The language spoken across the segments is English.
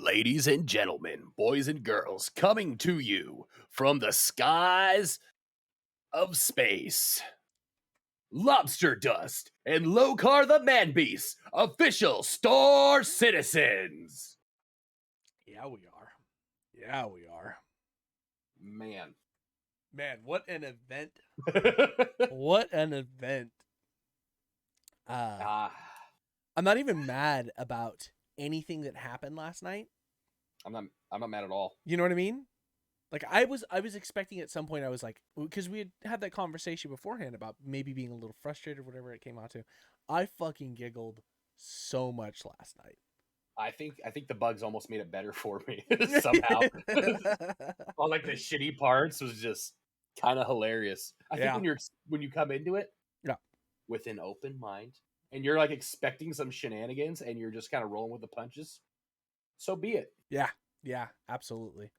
Ladies and gentlemen, boys and girls, coming to you from the skies of space, Lobster Dust and Locarthemanbeast, official Star Citizens. Yeah, we are. Yeah, we are. Man. Man, what an event. What an event. I'm not even mad about anything that happened last night. I'm not mad at all. You know what I mean? Like I was expecting at some point, I was like, because we had that conversation beforehand about maybe being a little frustrated or whatever it came out to. I fucking giggled so much last night. I think the bugs almost made it better for me somehow. All like the shitty parts was just kind of hilarious. I think when you come into it, with an open mind, and you're like expecting some shenanigans, and you're just kind of rolling with the punches, so be it. Yeah, absolutely.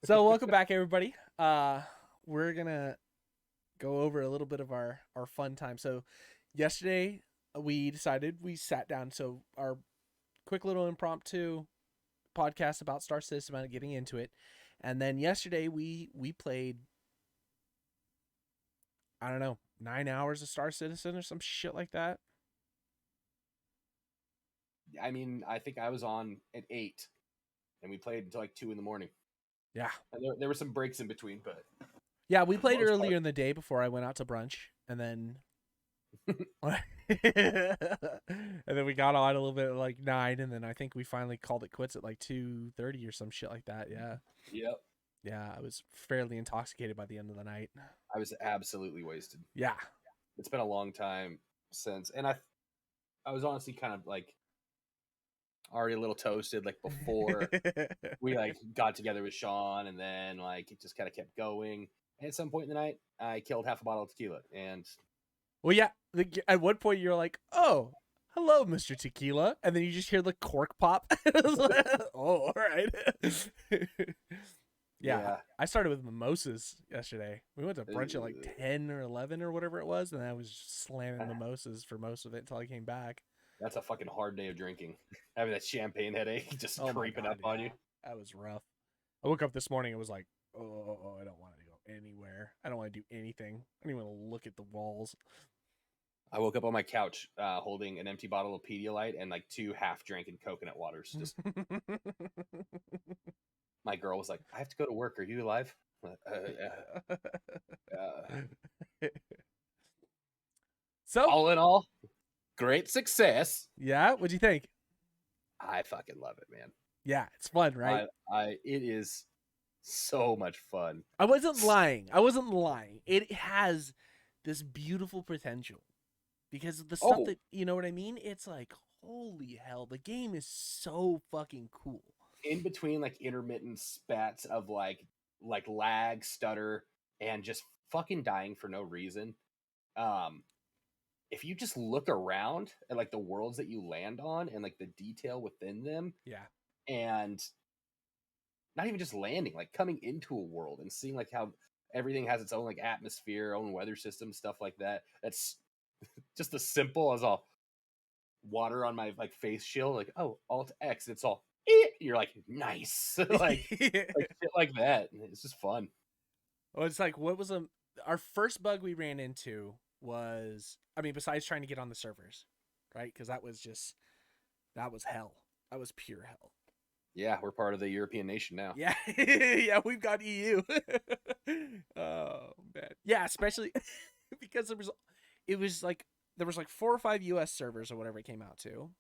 So welcome back, everybody. We're gonna go over a little bit of our fun time. So yesterday we sat down. So our quick little impromptu podcast about Star System and getting into it. And then yesterday we played, I don't know, 9 hours of Star Citizen or some shit like that. I mean, I think I was on at 8 and we played until like 2 a.m. Yeah. And there were some breaks in between, but yeah, we played earlier in the day before I went out to brunch, and then and then we got on a little bit at like 9, and then I think we finally called it quits at like 2:30 or some shit like that. Yeah. Yep. Yeah, I was fairly intoxicated by the end of the night. I was absolutely wasted. Yeah. It's been a long time since, and I was honestly kind of like already a little toasted like before we like got together with Sean, and then like it just kind of kept going. And at some point in the night, I killed half a bottle of tequila, and well, yeah. At one point, you're like, "Oh, hello, Mr. Tequila," and then you just hear the cork pop. Like, oh, all right. Yeah, I started with mimosas yesterday. We went to brunch at like 10 or 11 or whatever it was, and I was just slamming mimosas for most of it until I came back. That's a fucking hard day of drinking. Having that champagne headache just creeping up on you. That was rough. I woke up this morning and was like, oh, I don't want to go anywhere. I don't want to do anything. I don't even want to look at the walls. I woke up on my couch holding an empty bottle of Pedialyte and like 2 half-drinking coconut waters. Just my girl was like, I have to go to work. Are you alive? So all in all, great success. Yeah, what'd you think? I fucking love it, man. Yeah, it's fun, right? It is so much fun. I wasn't lying. It has this beautiful potential because of the stuff that, you know what I mean? It's like, holy hell, the game is so fucking cool. In between like intermittent spats of like lag, stutter, and just fucking dying for no reason. If you just look around at like the worlds that you land on and like the detail within them, and not even just landing, like coming into a world and seeing like how everything has its own like atmosphere, own weather system, stuff like that. That's just as simple as all water on my like face shield, like Alt X, it's all you're like nice, like shit like that. It's just fun. Well, it's like what was our first bug we ran into was, I mean, besides trying to get on the servers, right? Because that was hell. That was pure hell. Yeah, we're part of the European nation now. Yeah, yeah, we've got EU. Oh man, yeah, especially because there was like 4 or 5 US servers or whatever it came out to,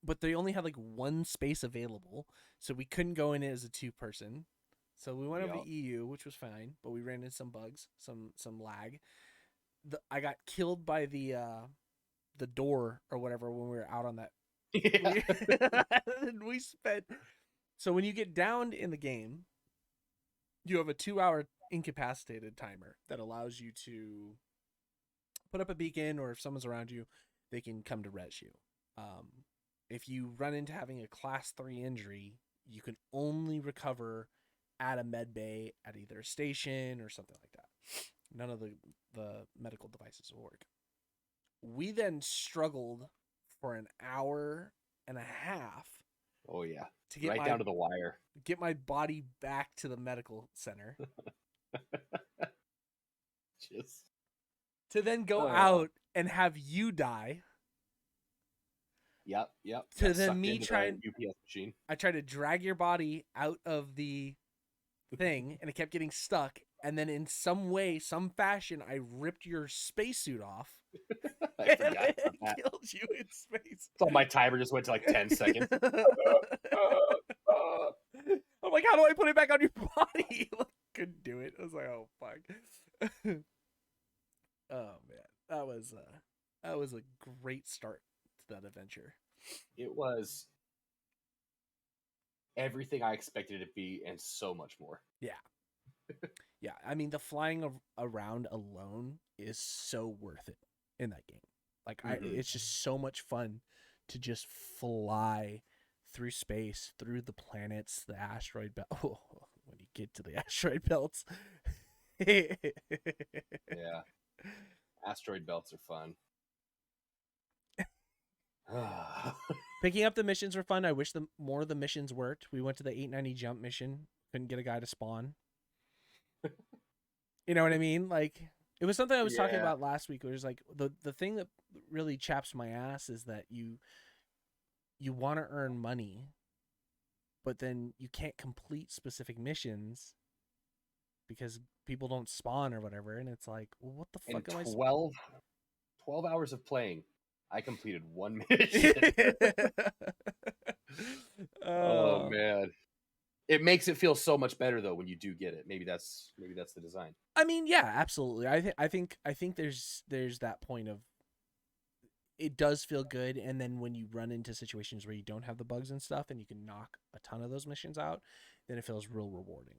but they only had like 1 space available, so we couldn't go in as a 2-person. So we went over to EU, which was fine, but we ran into some bugs, some lag. I got killed by the door or whatever when we were out on that. Yeah. we spent. So when you get downed in the game, you have a 2-hour incapacitated timer that allows you to put up a beacon, or if someone's around you, they can come to res you. If you run into having a class 3 injury, you can only recover at a med bay at either a station or something like that. None of the medical devices will work. We then struggled for an hour and a half Oh yeah. To get Right down to the wire. Get my body back to the medical center. Just to then go out and have you die. Yep. To then me try and UPS machine. I tried to drag your body out of the thing, and it kept getting stuck. And then in some way, some fashion, I ripped your spacesuit off. I forgot about that. Killed you in space. So my timer just went to like 10 seconds. I'm like, how do I put it back on your body? Couldn't do it. I was like, oh fuck. Oh man, that was a great start to that adventure. It was everything I expected it to be and so much more. Yeah. Yeah, I mean, the flying around alone is so worth it in that game. Like, it's just so much fun to just fly through space, through the planets, the asteroid belt. Oh, when you get to the asteroid belts. Yeah. Asteroid belts are fun. Picking up the missions were fun. I wish more of the missions worked. We went to the 890 jump mission. Couldn't get a guy to spawn. You know what I mean? Like, it was something I was talking about last week. It was like the thing that really chaps my ass is that you want to earn money, but then you can't complete specific missions because people don't spawn or whatever. And it's like, well, what the fuck am I? 12 hours of playing, I completed one mission. Oh man. It makes it feel so much better though when you do get it. Maybe that's the design. I mean, yeah, absolutely. I think there's that point of it does feel good, and then when you run into situations where you don't have the bugs and stuff, and you can knock a ton of those missions out, then it feels real rewarding.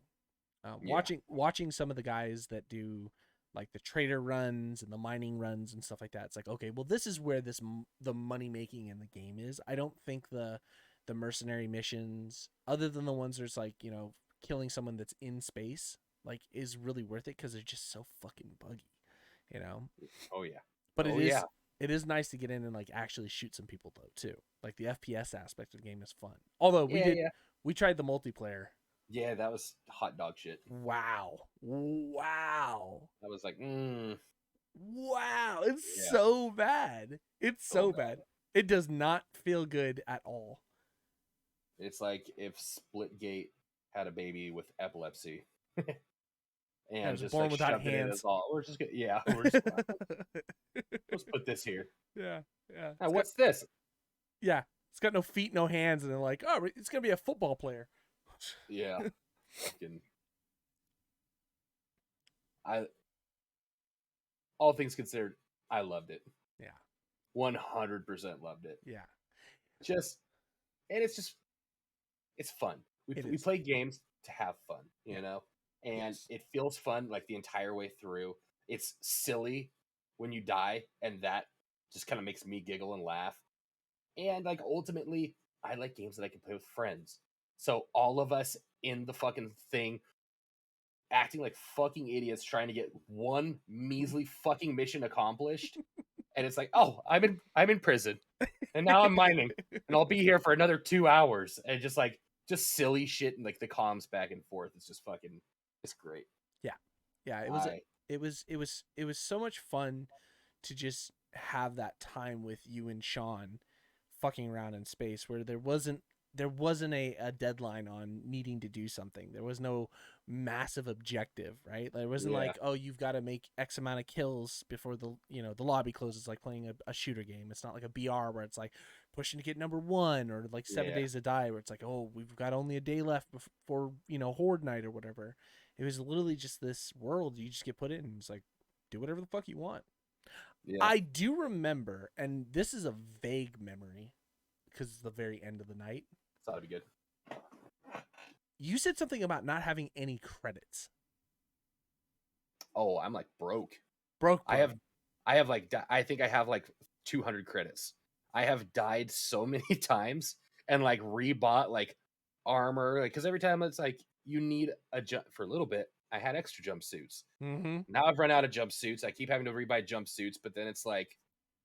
Watching some of the guys that do like the trader runs and the mining runs and stuff like that. It's like, okay, well, this is where the money making in the game is. I don't think the mercenary missions, other than the ones there's like, you know, killing someone that's in space, like, is really worth it because they're just so fucking buggy, you know. Oh yeah. But it is nice to get in and like actually shoot some people though too. Like the FPS aspect of the game is fun. Although we tried the multiplayer. Yeah, that was hot dog shit. Wow. I was like, wow, it's so bad. It's so bad. It does not feel good at all. It's like if Splitgate had a baby with epilepsy. And just born like without hands. We're just let's put this here. Yeah. Now, what's this? Yeah, it's got no feet, no hands, and they're like, oh, it's gonna be a football player. Yeah. Fucking. All things considered, I loved it. Yeah. 100% loved it. Yeah. It's fun. We play games to have fun, you know? And it feels fun like the entire way through. It's silly when you die, and that just kind of makes me giggle and laugh. And like ultimately, I like games that I can play with friends. So all of us in the fucking thing acting like fucking idiots trying to get one measly fucking mission accomplished. And it's like, oh, I'm in prison. And now I'm mining. And I'll be here for another 2 hours. And just silly shit and like the comms back and forth. It's just fucking, it's great. Yeah. It was so much fun to just have that time with you and Sean fucking around in space where there wasn't a deadline on needing to do something. There was no massive objective, right? There wasn't like, oh, you've got to make X amount of kills before the lobby closes, like playing a shooter game. It's not like a BR where it's like pushing to get number 1 or like 7 days to die where it's like, oh, we've got only a day left before, Horde night or whatever. It was literally just this world you just get put in and it's like, do whatever the fuck you want. Yeah. I do remember, and this is a vague memory because it's the very end of the night. Thought it'd be good. You said something about not having any credits. Oh, I'm like broke. Broke. I have like, I think I have like 200 credits. I have died so many times and like rebought like armor, like because every time it's like you need a jump for a little bit. I had extra jumpsuits. Mm-hmm. Now I've run out of jumpsuits. I keep having to rebuy jumpsuits, but then it's like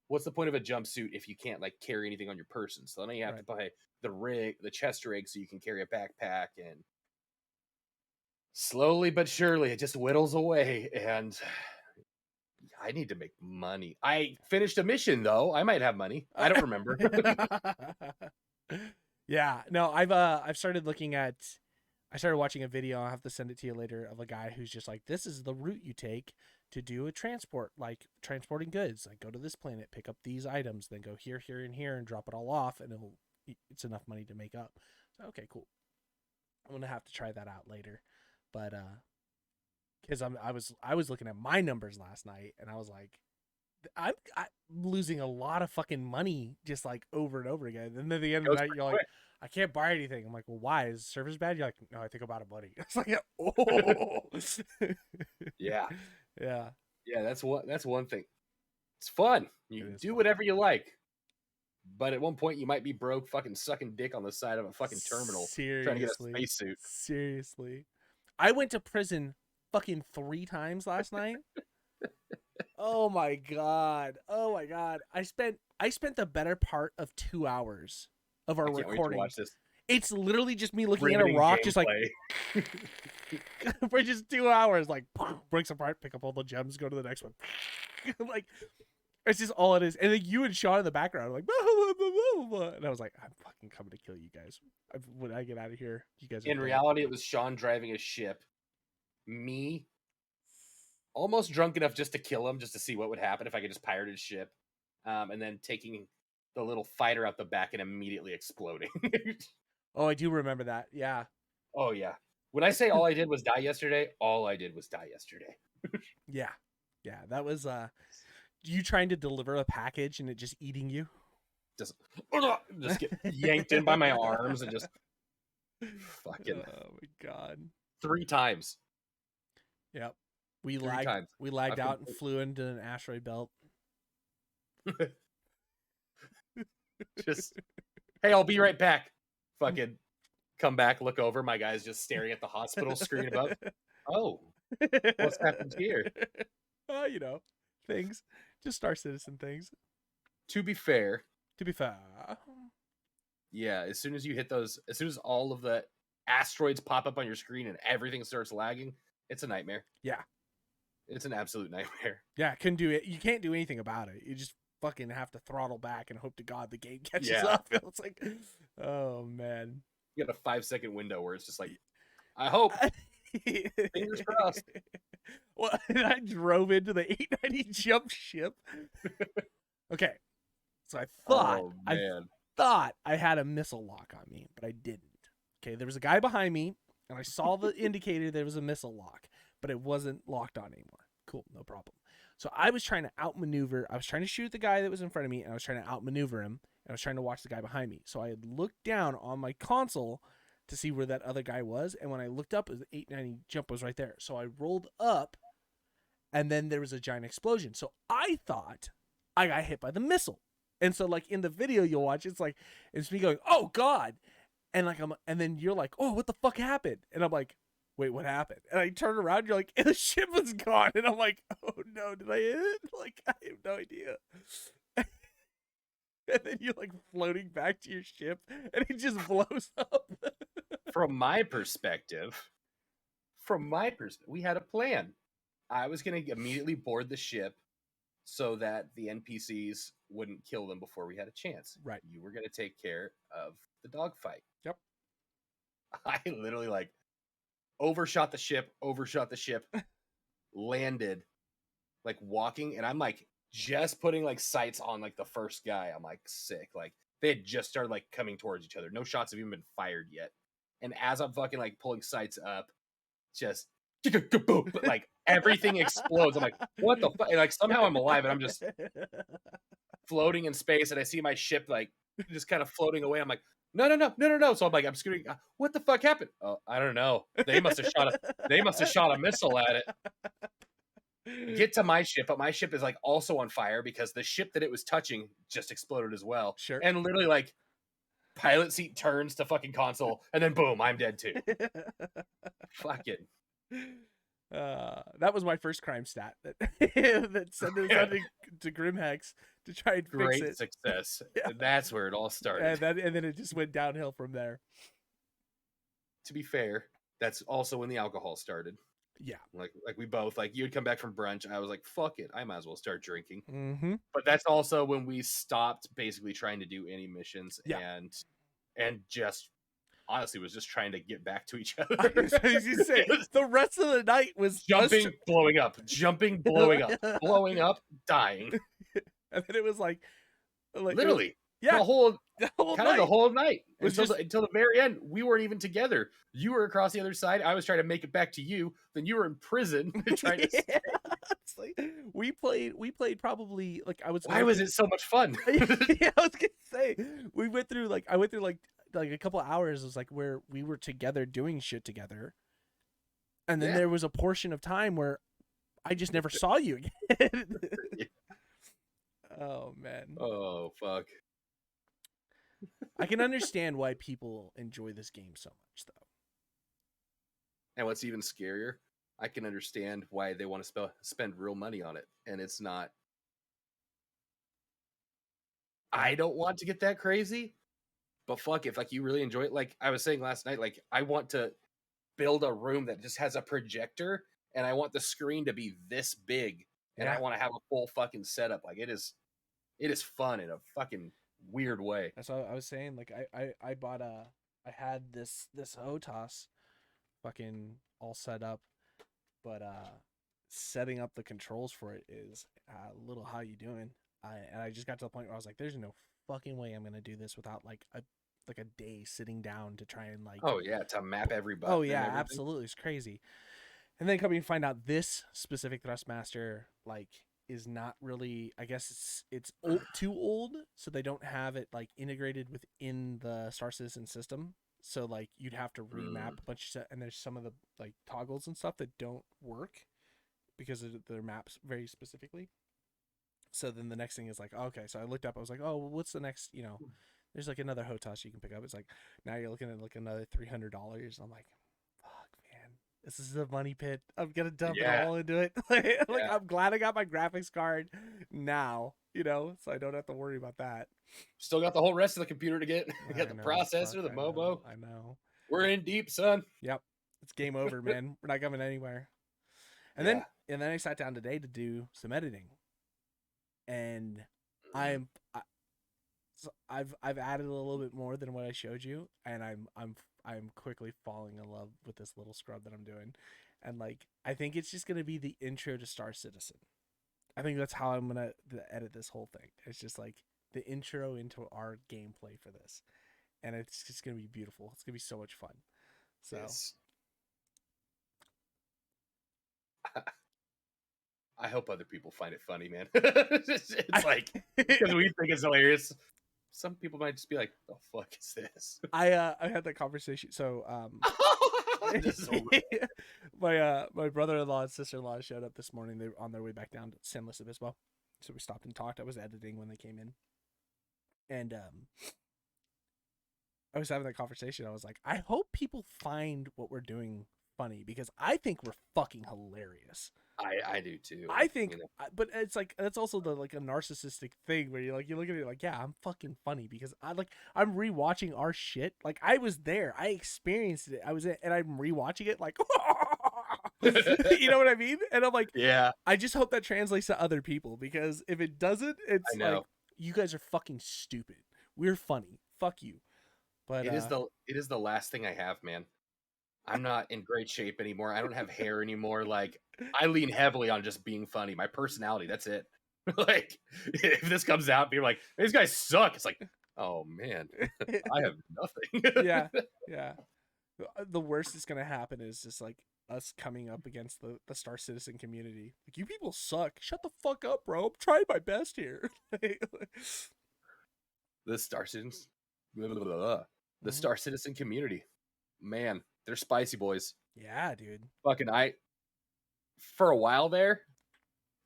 what's the point of a jumpsuit if you can't like carry anything on your person? So then you have to buy the chest rig so you can carry a backpack, and slowly but surely it just whittles away, and I need to make money. I finished a mission though. I might have money. I don't remember. Yeah, no, I've started looking at. I started watching a video. I'll have to send it to you later, of a guy who's just like, this is the route you take to do a transport, like transporting goods. Like, go to this planet, pick up these items, then go here, here, and here, and drop it all off, and it's enough money to make up. So, okay, cool. I'm gonna have to try that out later, but because I was looking at my numbers last night, and I was like, I'm losing a lot of fucking money just like over and over again. And then at the end of the night, you're like, I can't buy anything. I'm like, well, why? Is service bad? You're like, no, I think I'm out of money. It's like, oh, yeah, yeah. That's one thing. It's fun. You do whatever you like, but at one point you might be broke, fucking sucking dick on the side of a fucking terminal, trying to get a spacesuit. Seriously, I went to prison fucking 3 times last night. Oh my god! I spent the better part of 2 hours of our recording. Watch this. It's literally just me looking at a rock, just like for just 2 hours, like breaks apart, pick up all the gems, go to the next one. Like, it's just all it is. And then you and Sean in the background are like, blah, blah, blah, blah, blah. And I was like, I'm fucking coming to kill you guys. When I get out of here, you guys. In reality, it was Sean driving a ship, me almost drunk enough just to kill him, just to see what would happen if I could just pirate his ship, and then taking the little fighter out the back and immediately exploding. Oh, I do remember that. Yeah. Oh, yeah. When I say all I did was die yesterday, all I did was die yesterday. Yeah. Yeah, that was you trying to deliver a package and it just eating you? Just get yanked in by my arms and just fucking. Oh, my God. 3 times. Yep. We lagged out and flew into an asteroid belt. Just, hey, I'll be right back. Fucking come back, look over. My guy's just staring at the hospital screen above. Oh, what's happened here? You know, things. Just Star Citizen things. To be fair. Yeah, as soon as you hit those, as soon as all of the asteroids pop up on your screen and everything starts lagging, it's a nightmare. Yeah. It's an absolute nightmare. Yeah, couldn't do it. You can't do anything about it. You just fucking have to throttle back and hope to God the game catches up. It's like, oh, man. You got a 5-second window where it's just like, I hope. Fingers crossed. Well, and I drove into the 890 jump ship. Okay. So I thought I had a missile lock on me, but I didn't. Okay, there was a guy behind me, and I saw the indicator there was a missile lock, but it wasn't locked on anymore. Cool, no problem. So I was trying to outmaneuver. I was trying to shoot the guy that was in front of me, and I was trying to outmaneuver him, and I was trying to watch the guy behind me. So I had looked down on my console to see where that other guy was, and when I looked up, the 890 jump was right there. So I rolled up, and then there was a giant explosion. So I thought I got hit by the missile. And so, like, in the video you'll watch, it's like, it's me going, oh, God. And, like, and then you're like, oh, what the fuck happened? And I'm like, wait, what happened? And I turn around, you're like, and the ship was gone. And I'm like, oh, no, did I hit it? Like, I have no idea. And then you're, like, floating back to your ship, and it just blows up. From my perspective, we had a plan. I was going to immediately board the ship so that the NPCs wouldn't kill them before we had a chance. Right. You were going to take care of the dogfight. Yep. I literally, like, overshot the ship, landed, like, walking, and I'm, like, just putting, like, sights on, like, the first guy. I'm, like, sick. Like, they had just started, like, coming towards each other. No shots have even been fired yet. And as I'm fucking, like, pulling sights up, just, like, everything explodes. I'm like, what the fuck? And, like, somehow I'm alive, and I'm just floating in space, and I see my ship, like, just kind of floating away. I'm like, no. So I'm like, I'm screaming, what the fuck happened? Oh, I don't know. They must have shot a missile at it. Get to my ship, but my ship is, like, also on fire because the ship that it was touching just exploded as well. Sure. And literally, like, pilot seat turns to fucking console, and then boom, I'm dead too. Fucking. That was my first crime stat that sent us out to Grimhex to try and fix it. Great success. Yeah. That's where it all started. And then it just went downhill from there. To be fair, that's also when the alcohol started. Yeah. Like we both, like, you'd come back from brunch. I was like, fuck it, I might as well start drinking. Mm-hmm. But that's also when we stopped basically trying to do any missions and just honestly was just trying to get back to each other. The rest of the night was jumping, blowing up, blowing up, dying. And then it was like literally the whole night until the very end. We weren't even together. You were across the other side. I was trying to make it back to you. Then you were in prison trying to stay. It's like we played probably like why was it so much fun? Yeah, I was gonna say I went through like a couple of hours. It was like where we were together doing shit together, and then there was a portion of time where I just never saw you again. Oh man. Oh fuck. I can understand why people enjoy this game so much, though. And what's even scarier, I can understand why they want to spend real money on it, and it's not. I don't want to get that crazy, but fuck, if like you really enjoy it, like I was saying last night, like I want to build a room that just has a projector, and I want the screen to be this big, and I want to have a full fucking setup. Like it is fun in a fucking weird way. That's what I was saying. Like I bought I had this HOTAS fucking all set up, but setting up the controls for it is a little how you doing. And I just got to the point where I was like, there's no fucking way I'm gonna do this without like a day sitting down to try and like to map every button. Oh yeah, absolutely. It's crazy. And then coming to find out this specific Thrustmaster like is not really, I guess it's too old, so they don't have it like integrated within the Star Citizen system. So like you'd have to remap a bunch of stuff, and there's some of the like toggles and stuff that don't work because of their maps very specifically. So then the next thing is like, okay, so I looked up, I was like, oh, well, what's the next, there's like another HOTAS you can pick up. It's like, now you're looking at like another $300. I'm like, fuck, man, this is a money pit. I'm going to dump it all into it. I'm glad I got my graphics card now, so I don't have to worry about that. Still got the whole rest of the computer to get. We got the processor, the MOBO. I know. We're in deep, son. Yep. It's game over, man. We're not coming anywhere. And then I sat down today to do some editing. And I've added a little bit more than what I showed you, and I'm quickly falling in love with this little scrub that I'm doing. And like I think it's just gonna be the intro to Star Citizen. I think that's how I'm gonna edit this whole thing. It's just like the intro into our gameplay for this, and it's just gonna be beautiful. It's gonna be so much fun. So. Yes. I hope other people find it funny, man. It's like because we think it's hilarious. Some people might just be like, "The fuck is this?" I had that conversation. So this is so my brother-in-law and sister-in-law showed up this morning. They were on their way back down to San Luis Obispo, so we stopped and talked. I was editing when they came in, and I was having that conversation. I was like, I hope people find what we're doing funny because I think we're fucking hilarious. I do too. I think, but it's like that's also the like a narcissistic thing where you look at it like, yeah, I'm fucking funny because I'm rewatching our shit. Like I was there, I experienced it. I was in, and I'm rewatching it like, you know what I mean? And I'm like, yeah. I just hope that translates to other people because if it doesn't, it's like you guys are fucking stupid. We're funny. Fuck you. But it is the last thing I have, man. I'm not in great shape anymore. I don't have hair anymore. Like I lean heavily on just being funny. My personality, that's it. Like if this comes out, be like, these guys suck. It's like, oh man, I have nothing. Yeah. The worst that's gonna happen is just like us coming up against the Star Citizen community. Like you people suck. Shut the fuck up, bro. I'm trying my best here. The Star Citizens, the Star Citizen community, man. They're spicy boys. Yeah, dude. Fucking for a while there,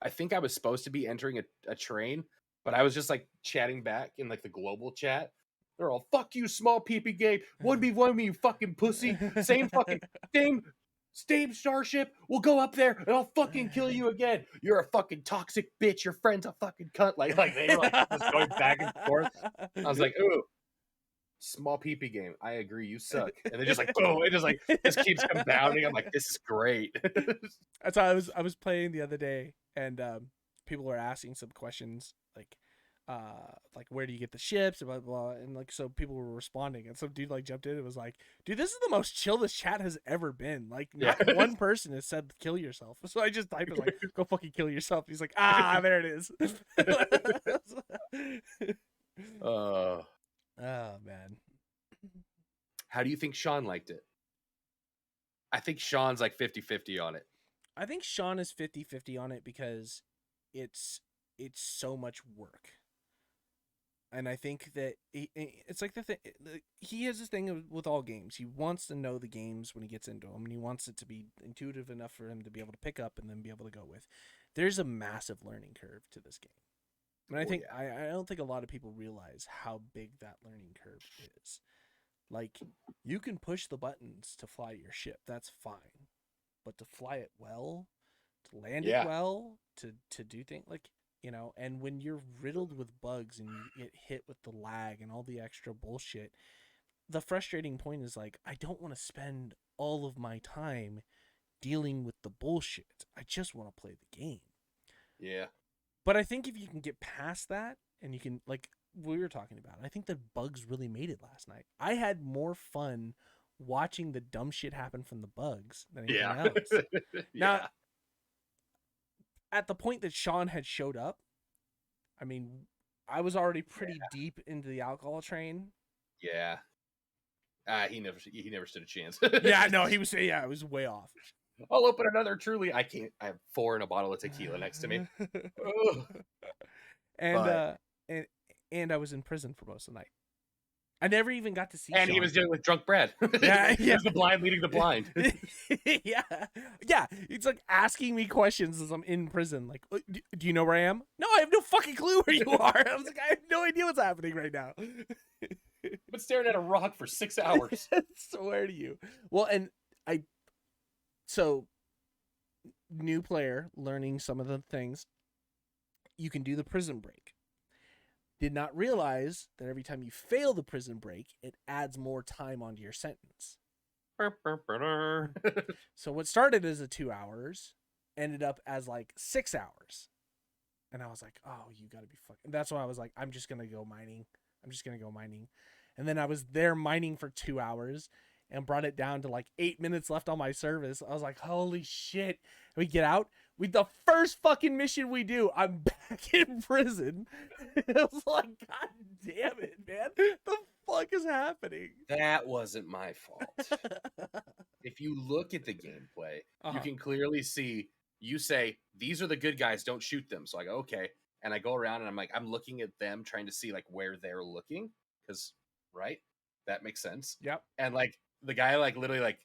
I think I was supposed to be entering a train, but I was just like chatting back in like the global chat. They're all, fuck you, small peepee gay. 1v1 me, you fucking pussy. Same Steam Starship, we'll go up there and I'll fucking kill you again. You're a fucking toxic bitch. Your friend's a fucking cunt. Like they were like just going back and forth. I was like, ooh, small peepee game. I agree, you suck. And they just like, boom, it just keeps compounding. I'm like, this is great. That's how I was playing the other day, and people were asking some questions like where do you get the ships, blah, blah, blah, and like so people were responding, and some dude like jumped in and was like, dude, this is the most chill this chat has ever been. Like not one person has said kill yourself. So I just typed it like, go fucking kill yourself. He's like, there it is. Oh man. How do you think Sean liked it? I think Sean's like 50-50 on it. I think Sean is 50-50 on it because it's so much work. And I think that it's like the thing. He has this thing with all games. He wants to know the games when he gets into them, and he wants it to be intuitive enough for him to be able to pick up and then be able to go with. There's a massive learning curve to this game. And I think I don't think a lot of people realize how big that learning curve is. Like, you can push the buttons to fly your ship. That's fine. But to fly it well, to land it well, to do things like, you know, and when you're riddled with bugs and you get hit with the lag and all the extra bullshit, the frustrating point is like, I don't want to spend all of my time dealing with the bullshit. I just want to play the game. Yeah. But I think if you can get past that and you can, like we were talking about, I think the bugs really made it last night. I had more fun watching the dumb shit happen from the bugs than anything else. Now, at the point that Sean had showed up, I mean, I was already pretty deep into the alcohol train. Yeah. He never stood a chance. No, he was it was way off. I'll open another Truly. I can't. I have 4 in a bottle of tequila next to me. And I was in prison for most of the night. I never even got to see And Sean. He was dealing with drunk Brad. He was the blind leading the blind. Yeah. It's like asking me questions as I'm in prison. Like, do you know where I am? No, I have no fucking clue where you are. I was like, I have no idea what's happening right now. But staring at a rock for 6 hours. I swear to you. Well, and so new player learning some of the things. You can do the prison break. Did not realize that every time you fail the prison break, it adds more time onto your sentence. So what started as a 2 hours ended up as like 6 hours. And I was like, oh, you gotta be fucking. That's why I was like, I'm just gonna go mining. And then I was there mining for 2 hours and brought it down to like 8 minutes left on my service. I was like, holy shit. We get out. The first fucking mission we do, I'm back in prison. I was like, God damn it, man. The fuck is happening? That wasn't my fault. If you look at the gameplay, you can clearly see, you say, these are the good guys, don't shoot them. So I go, okay. And I go around and I'm looking at them, trying to see like where they're looking. Because, right? That makes sense. Yep. And like the guy like literally like,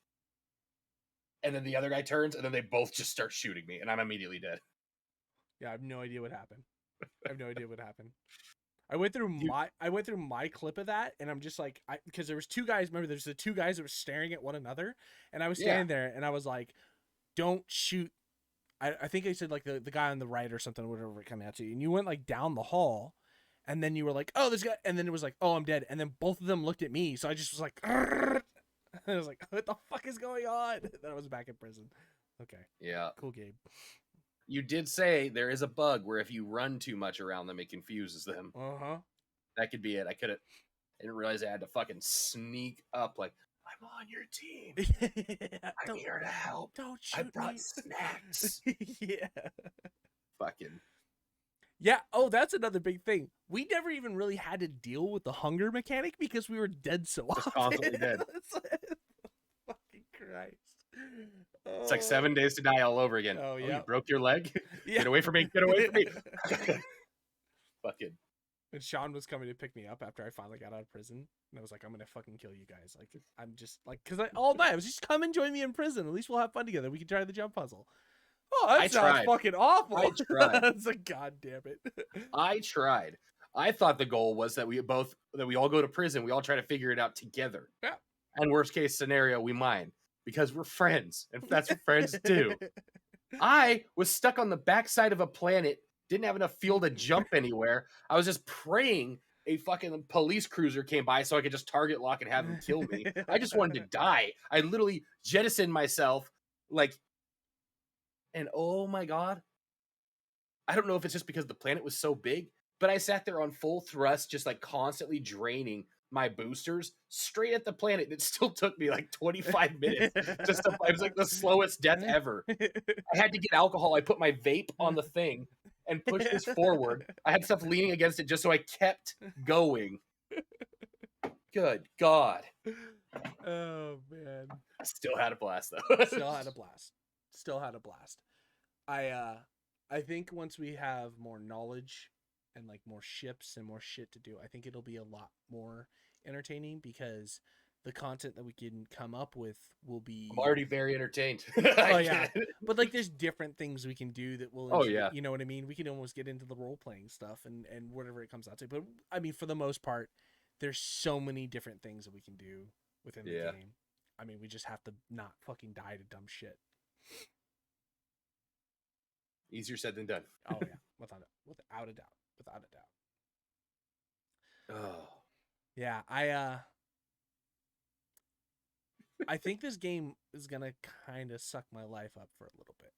and then the other guy turns, and then they both just start shooting me, and I'm immediately dead. Yeah, I have no idea what happened. I went through my clip of that, and I'm just like, because there was 2 guys. Remember, there's the 2 guys that were staring at one another, and I was standing there, and I was like, "Don't shoot." I think I said like the guy on the right or something, whatever, coming at you, and you went like down the hall, and then you were like, "Oh, this guy," and then it was like, "Oh, I'm dead," and then both of them looked at me, so I just was like. I was like, what the fuck is going on? Then I was back in prison. Okay. Yeah. Cool game. You did say there is a bug where if you run too much around them, it confuses them. Uh-huh. That could be it. I didn't realize I had to fucking sneak up like, I'm on your team. I'm here to help. Don't shoot I brought me. snacks. Yeah. Fucking. Yeah. Oh, that's another big thing. We never even really had to deal with the hunger mechanic because we were dead so often. Constantly dead. Fucking Christ. It's like 7 days to die all over again. Oh, yeah. You broke your leg? Yeah. Get away from me. Get away from me. Fucking. And Sean was coming to pick me up after I finally got out of prison. And I was like, I'm going to fucking kill you guys. Like, I'm just like, because all night I was just come and join me in prison. At least we'll have fun together. We can try the jump puzzle. Oh, that sounds fucking awful. I tried. It's like, God damn it. I tried. I thought the goal was that we all go to prison. We all try to figure it out together. Yeah. And worst case scenario, we mine. because we're friends, and that's what friends do. I was stuck on the backside of a planet, didn't have enough fuel to jump anywhere. I was just praying a fucking police cruiser came by so I could just target lock and have him kill me. I just wanted to die. I literally jettisoned myself, like, and oh my God. I don't know if it's just because the planet was so big, but I sat there on full thrust, just like constantly draining my boosters straight at the planet. It still took me like 25 minutes. It was like the slowest death ever. I had to get alcohol. I put my vape on the thing and push this forward. I had stuff leaning against it just so I kept going. Good God. Oh man. I still had a blast though. Still had a blast. I think once we have more knowledge and like more ships and more shit to do, I think it'll be a lot more entertaining because the content that we can come up with will be. I'm already very entertained. Oh yeah, but like there's different things we can do that will. Oh yeah, you know what I mean. We can almost get into the role playing stuff and whatever it comes out to. But I mean, for the most part, there's so many different things that we can do within the game. I mean, we just have to not fucking die to dumb shit. Easier said than done. Oh yeah, without a doubt. Oh yeah, I think this game is gonna kind of suck my life up for a little bit.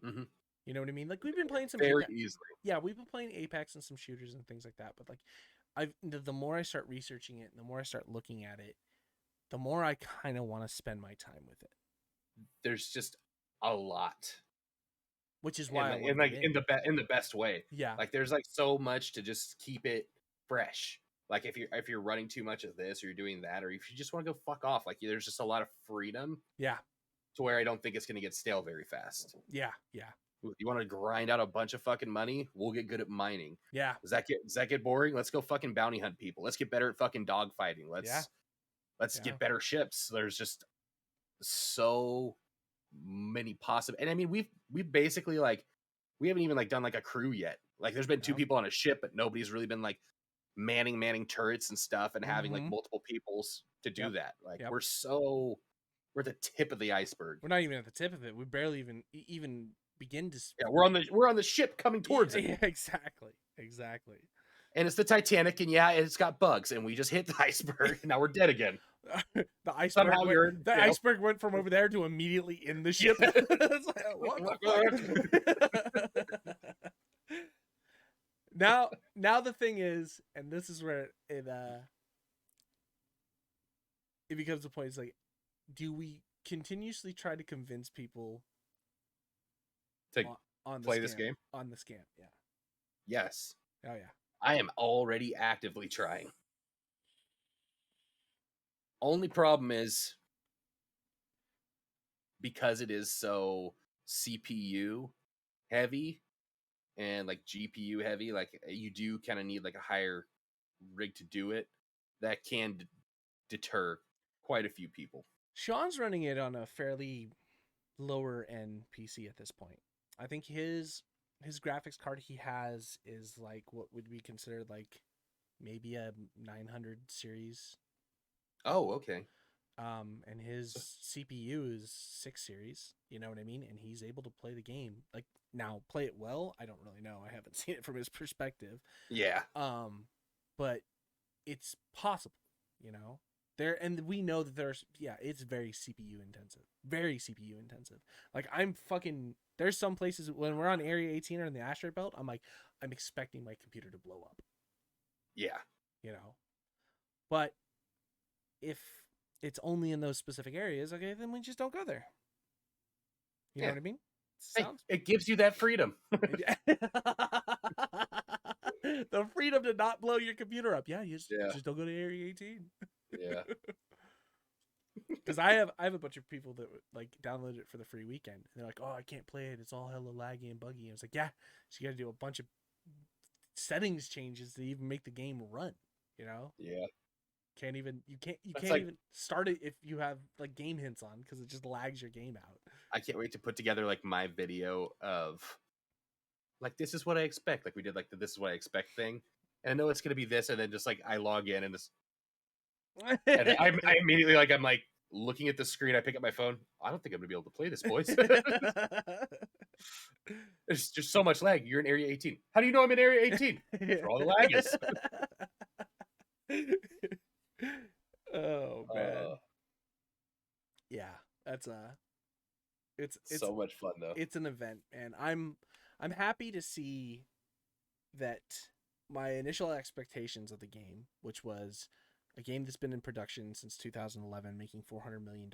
Mm-hmm. You know what I mean? Like we've been playing some very easily. Yeah, we've been playing Apex and some shooters and things like that. But like, the more I start researching it, and the more I start looking at it, the more I kind of want to spend my time with it. There's just a lot. Which is why in the best way. Yeah. Like there's like so much to just keep it fresh. Like if you're running too much of this or you're doing that, or if you just want to go fuck off, like there's just a lot of freedom. Yeah. To where I don't think it's gonna get stale very fast. Yeah, yeah. You want to grind out a bunch of fucking money? We'll get good at mining. Yeah. Does that get boring? Let's go fucking bounty hunt people. Let's get better at fucking dog fighting. Let's get better ships. There's just so many possible, and I mean we've basically like we haven't even like done like a crew yet. Like there's been 2 people on a ship, but nobody's really been like manning turrets and stuff and having like multiple peoples to do that. Like we're at the tip of the iceberg. We're not even at the tip of it. We barely even begin to. Yeah, we're on the ship coming towards it. Yeah, exactly. And it's the Titanic, and yeah, it's got bugs, and we just hit the iceberg, and now we're dead again. The iceberg went from over there to immediately in the ship. It's like, what the fuck? Now the thing is, and this is where it becomes a point. It's like, do we continuously try to convince people to play this game on the scam? Yeah. Yes. Oh yeah. I am already actively trying. Only problem is because it is so CPU heavy and like GPU heavy, like you do kind of need like a higher rig to do it. That can deter quite a few people. Sean's running it on a fairly lower end PC at this point. I think his graphics card he has is like what would be considered like maybe a 900 series. Oh, okay. And his CPU is 6 series, you know what I mean? And he's able to play the game. Like now play it well, I don't really know. I haven't seen it from his perspective. Yeah. But it's possible, you know? And we know that it's very CPU intensive. Very CPU intensive. Like there's some places when we're on Area 18 or in the asteroid belt, I'm expecting my computer to blow up. Yeah. You know? But if it's only in those specific areas, okay, then we just don't go there. You know what I mean? It gives you that freedom. The freedom to not blow your computer up. Yeah, you just don't go to Area 18. Yeah. Because I have a bunch of people that like downloaded it for the free weekend. And they're like, oh, I can't play it. It's all hella laggy and buggy. And I was like, yeah, so you got to do a bunch of settings changes to even make the game run. You know? Yeah. You can't even start it if you have like game hints on because it just lags your game out. I can't wait to put together like my video of like this is what I expect. Like we did like the this is what I expect thing. And I know it's gonna be this, and then just like I log in and this and I immediately I'm like looking at the screen, I pick up my phone. I don't think I'm gonna be able to play this, boys. There's just so much lag. You're in Area 18. How do you know I'm in Area 18? For all the lag is. Oh man. Yeah, that's it's so much fun though. It's an event, and I'm happy to see that my initial expectations of the game, which was a game that's been in production since 2011, making $400 million,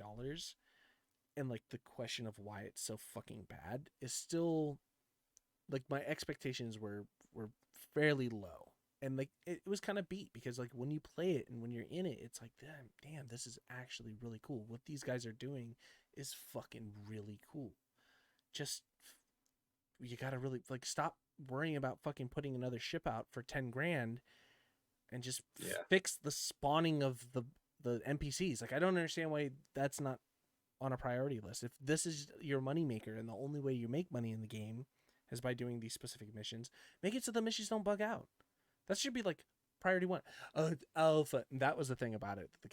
and like the question of why it's so fucking bad is still like my expectations were fairly low, and like it was kind of beat because like when you play it and when you're in it, it's like damn, this is actually really cool. What these guys are doing is fucking really cool. Just you gotta really like stop worrying about fucking putting another ship out for 10 grand and just fix the spawning of the NPCs. Like I don't understand why that's not on a priority list. If this is your moneymaker and the only way you make money in the game is by doing these specific missions, make it so the missions don't bug out. That should be like priority one. Alpha. And that was the thing about it. The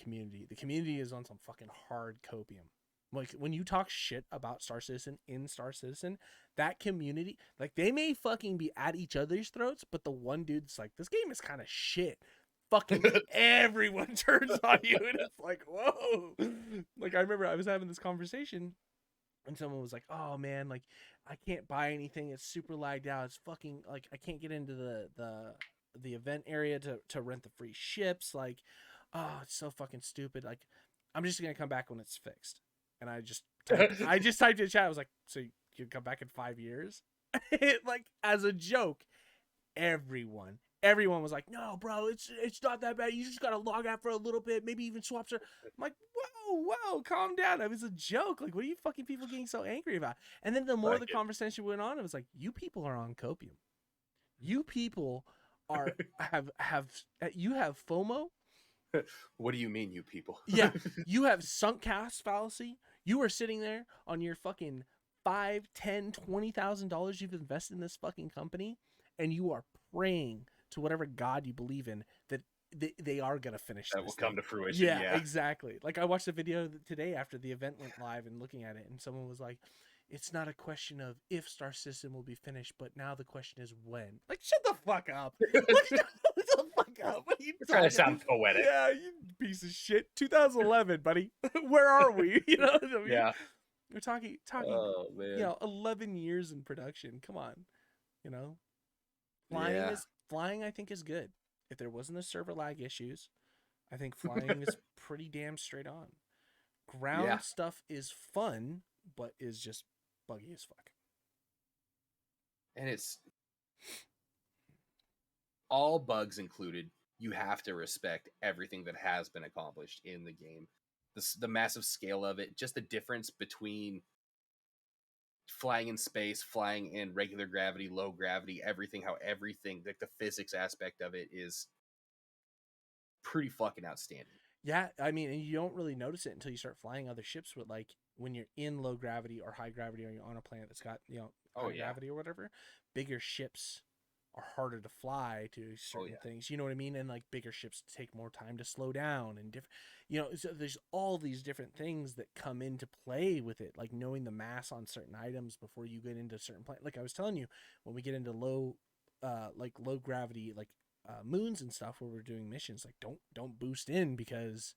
community is on some fucking hard copium. Like when you talk shit about Star Citizen in Star Citizen, that community, like they may fucking be at each other's throats, but the one dude's like, this game is kind of shit. Fucking everyone turns on you, and it's like, whoa. Like I remember I was having this conversation, and someone was like, "Oh man, like I can't buy anything. It's super lagged out. It's fucking like I can't get into the event area to rent the free ships. Like, oh, it's so fucking stupid. Like, I'm just gonna come back when it's fixed." And I just typed in chat. I was like, "So you come back in 5 years?" Like as a joke, everyone was like, "No, bro, it's not that bad. You just gotta log out for a little bit, maybe even swap." I'm like, whoa, calm down. It was a joke. Like, what are you fucking people getting so angry about? And then the more the conversation went on, it was like, you people are on copium. You people are you have FOMO. What do you mean, you people? Yeah, you have sunk cost fallacy. You are sitting there on your fucking $5, $10, $20,000 you've invested in this fucking company, and you are praying to whatever God you believe in that they are gonna finish. That will come to fruition. Yeah, exactly. Like I watched a video today after the event went live and looking at it, and someone was like, "It's not a question of if Star Citizen will be finished, but now the question is when." Like, shut the fuck up. Shut the fuck up. What are you trying to sound poetic? Yeah, you piece of shit. 2011, buddy. Where are we? You know what I mean? Yeah. We're talking. Oh man. 11 years in production. Come on. Flying. I think is good. If there wasn't the server lag issues, I think flying is pretty damn straight on. Ground stuff is fun, but is just buggy as fuck. And it's all bugs included. You have to respect everything that has been accomplished in the game. The massive scale of it, just the difference between flying in space, flying in regular gravity, low gravity, everything, like the physics aspect of it is pretty fucking outstanding. Yeah, I mean, and you don't really notice it until you start flying other ships with, like, when you're in low gravity or high gravity, or you're on a planet that's got, high gravity or whatever, bigger ships are harder to fly to certain things, you know what I mean? And like bigger ships take more time to slow down and different, so there's all these different things that come into play with it, like knowing the mass on certain items before you get into certain planet. Like I was telling you, when we get into low gravity, like moons and stuff where we're doing missions, like don't boost in because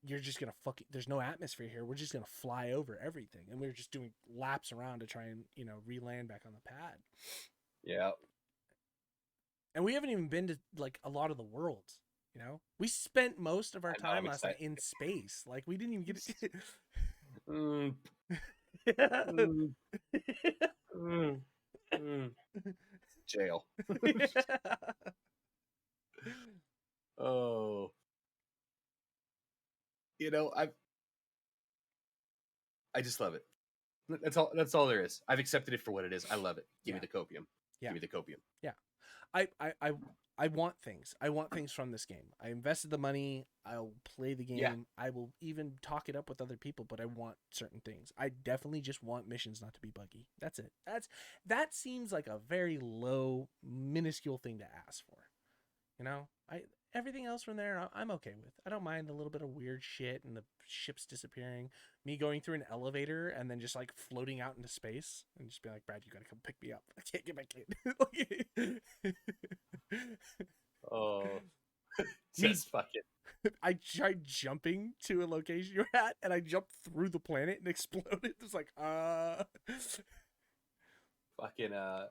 you're just gonna there's no atmosphere here. We're just gonna fly over everything, and we're just doing laps around to try and re-land back on the pad. Yeah. And we haven't even been to like a lot of the worlds, we spent most of our time last night in space. Like we didn't even get Jail. Oh, I just love it. That's all there is. I've accepted it for what it is. I love it. Give me the copium. Give me the copium. Yeah. I want things. I want things from this game. I invested the money. I'll play the game. Yeah. I will even talk it up with other people, but I want certain things. I definitely just want missions not to be buggy. That's it. That seems like a very low, minuscule thing to ask for. everything else from there, I'm okay with. I don't mind a little bit of weird shit and the ships disappearing. Me going through an elevator and then just like floating out into space and just be like, Brad, you gotta come pick me up. I can't get back in. Oh, just fucking. I tried jumping to a location you're at, and I jumped through the planet and exploded. It's like, Fucking, what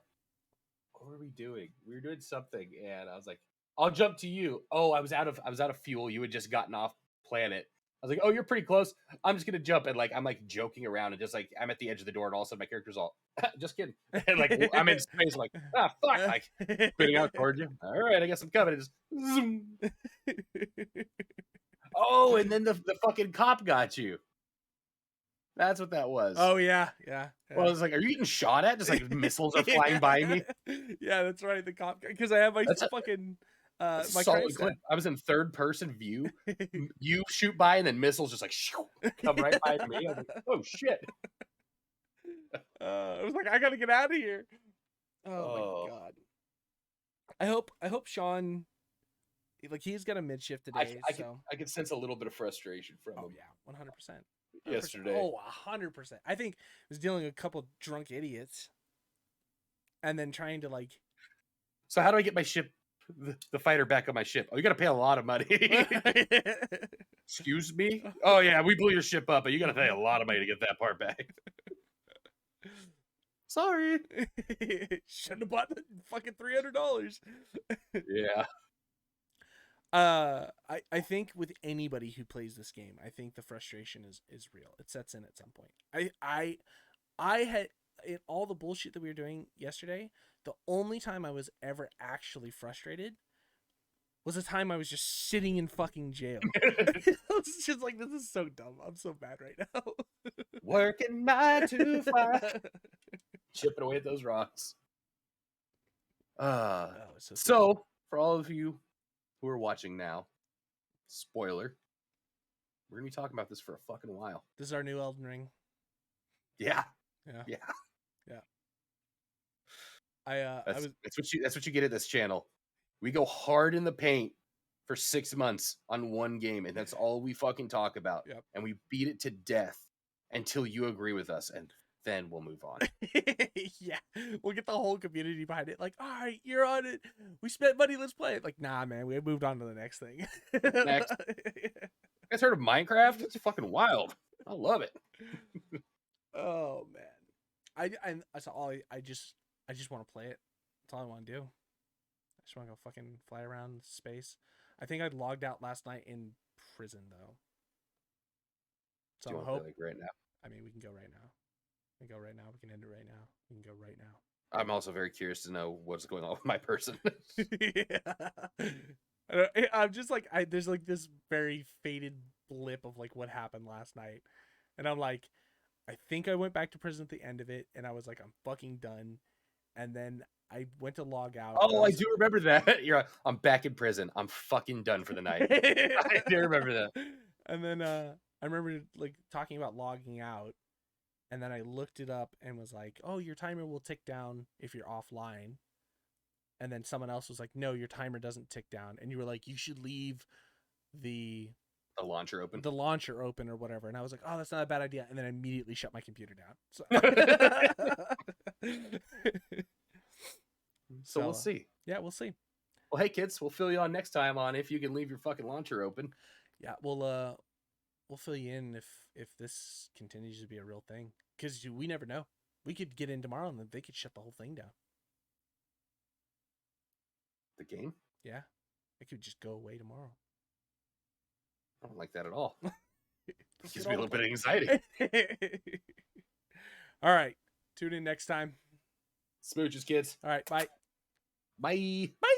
were we doing? We were doing something, and I was like, I'll jump to you. Oh, I was out of fuel. You had just gotten off planet. I was like, oh, you're pretty close. I'm just gonna jump, and like I'm like joking around, and just like I'm at the edge of the door, and all of a sudden my character's all, just kidding, and like I'm in space, I'm like, ah, fuck, like spinning out toward you. All right, I guess I'm coming. And just zoom. Oh, and then the fucking cop got you. That's what that was. Oh yeah. Well, I was like, are you getting shot at? Just like missiles are flying by me. Yeah, that's right. The cop, because I have my fucking my solid clip. I was in third person view. You shoot by, and then missiles just like come right by me. I was like, oh shit. I was like, I gotta get out of here. Oh my god. I hope Sean, like, he's got a mid shift today. I could sense a little bit of frustration from him. Oh yeah, 100%. Yesterday. Oh, 100%. I think I was dealing with a couple drunk idiots, and then trying to like. So how do I get my ship, the fighter, back on my ship? Oh, you got to pay a lot of money. Excuse me? Oh yeah, we blew your ship up, but you got to pay a lot of money to get that part back. Sorry. Shouldn't have bought the fucking $300. Yeah. I think with anybody who plays this game, I think the frustration is real. It sets in at some point. I had, in all the bullshit that we were doing yesterday, the only time I was ever actually frustrated was the time I was just sitting in fucking jail. I was just like, this is so dumb. I'm so bad right now. Working 9 to 5. Chipping away at those rocks. So for all of you who are watching now, spoiler, we're gonna be talking about this for a fucking while. This is our new Elden Ring. Yeah. That's what you get at this channel. We go hard in the paint for 6 months on one game, and that's all we fucking talk about. Yep. And we beat it to death until you agree with us, and then we'll move on. Yeah, we'll get the whole community behind it. Like, all right, you're on it. We spent money. Let's play it. Like, nah, man, we moved on to the next thing. Next. You guys heard of Minecraft? It's fucking wild. I love it. Oh man, I just want to play it. That's all I want to do. I just want to go fucking fly around space. I think I logged out last night in prison though. So do you want to play like right now? I mean, we can go right now. We can go right now. We can end it right now. We can go right now. I'm also very curious to know what's going on with my person. Yeah. I'm just like, there's like this very faded blip of like what happened last night. And I'm like, I think I went back to prison at the end of it. And I was like, I'm fucking done. And then I went to log out. Oh, I do remember that. I'm back in prison. I'm fucking done for the night. I do remember that. And then I remember like talking about logging out. And then I looked it up and was like, oh, your timer will tick down if you're offline. And then someone else was like, no, your timer doesn't tick down. And you were like, you should leave the launcher open. The launcher open or whatever. And I was like, oh, that's not a bad idea. And then I immediately shut my computer down. So we'll see. Yeah, we'll see. Well, hey kids, we'll fill you on next time on if you can leave your fucking launcher open. Yeah, we'll fill you in if this continues to be a real thing. Because we never know. We could get in tomorrow and then they could shut the whole thing down. The game? Yeah. It could just go away tomorrow. I don't like that at all. It gives me a little bit of anxiety. All right. Tune in next time. Smooches, kids. All right. Bye. Bye. Bye.